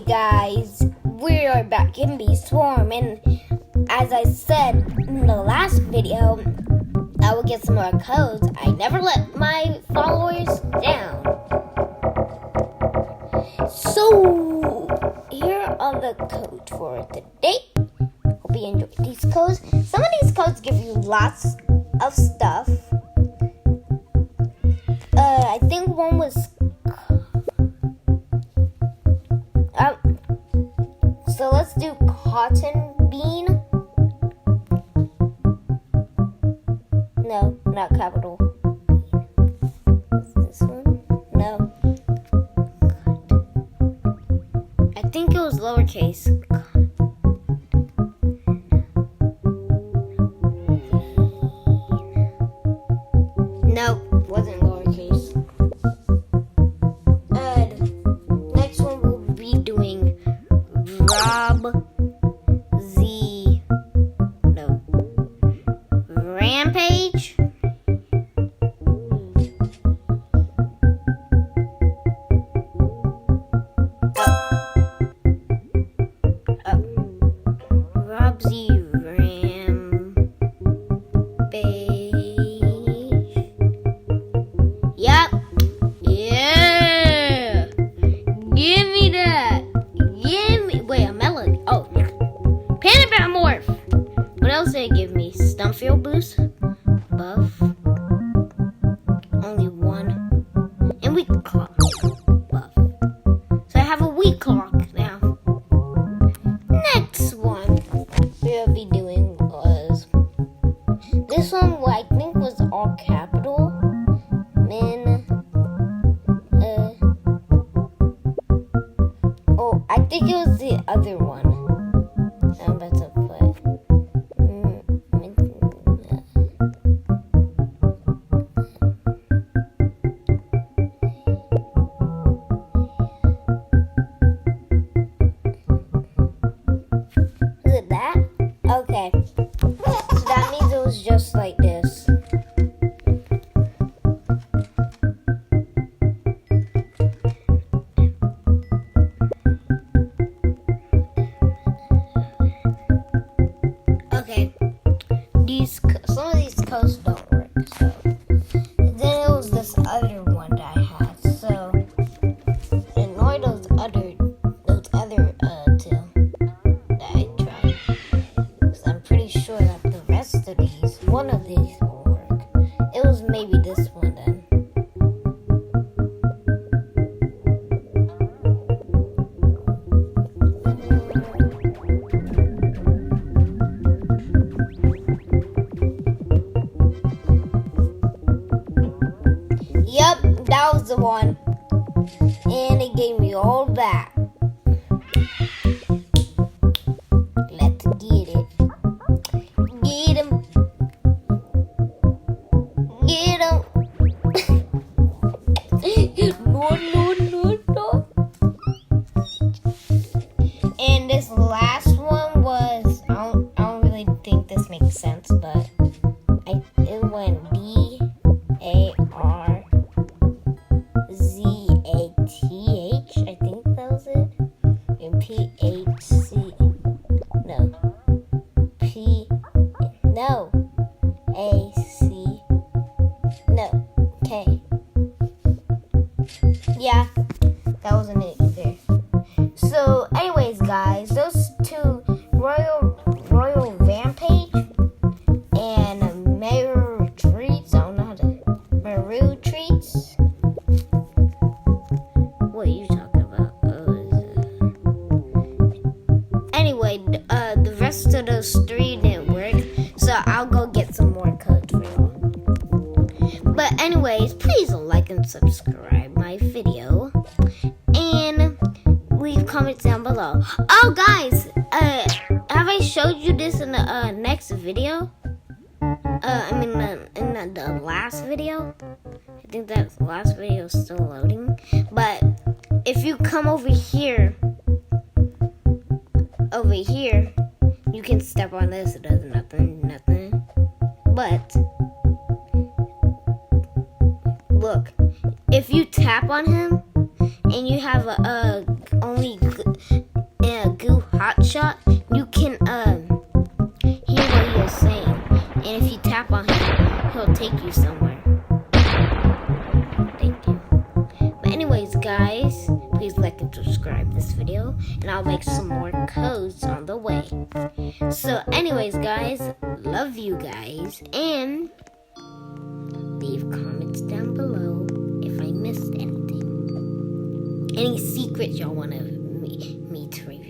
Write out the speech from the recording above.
guys, we are back in Bee Swarm, and as I said in the last video, I will get some more codes. I never let my followers down. So, here are the codes for today. Hope you enjoyed these codes. Some of these codes give you lots of stuff. I think one was... So let's do cotton bean. No, not capital. Is this one? No. I think it was lowercase. No, wasn't lowercase. Next one we'll be doing Rampage. Robzy Rampage. Yep. Yeah. Give me that. Wait, a melody. Oh, Panda Bear Morph. What else did it give me? Stumpfield boost. Buff. Only one. And weak clock. Buff. So I have a weak clock now. Next one we'll be doing was this one. I think was all capital. Oh, I think it was the other one. I'm about to put. Is it that? Okay. So that means it was just like this. Okay, some of these codes don't work, so then it was this other one that I had, so ignore those other two that I tried, because I'm pretty sure that the rest of these, one of these will work. It was maybe this one then. Yep, that was the one. And it gave me all that. Let's get it. Get him. Get him. No. And this last one was, I don't really think this makes sense, but it went BARZATH, I think that was it. And PHC. K. Yeah, that wasn't it either. So, anyways, guys, those two, Royal Rampage and Maru Treats. I don't know how to. Maru Treats. What are you talking about? Anyway, the rest of those three didn't work, so I'll go get some more codes for you. But anyways, please like and subscribe my video, and leave comments down below. Oh, guys, have I showed you this in the next video? In the last video. I think that last video is still loading. But if you come over here, you can step on this. It does nothing. But look, if you tap on him and you have only you somewhere. Thank you. But anyways, guys, please like and subscribe this video, and I'll make some more codes on the way. So anyways, guys, love you guys, and leave comments down below if I missed anything. Any secrets y'all want me to review.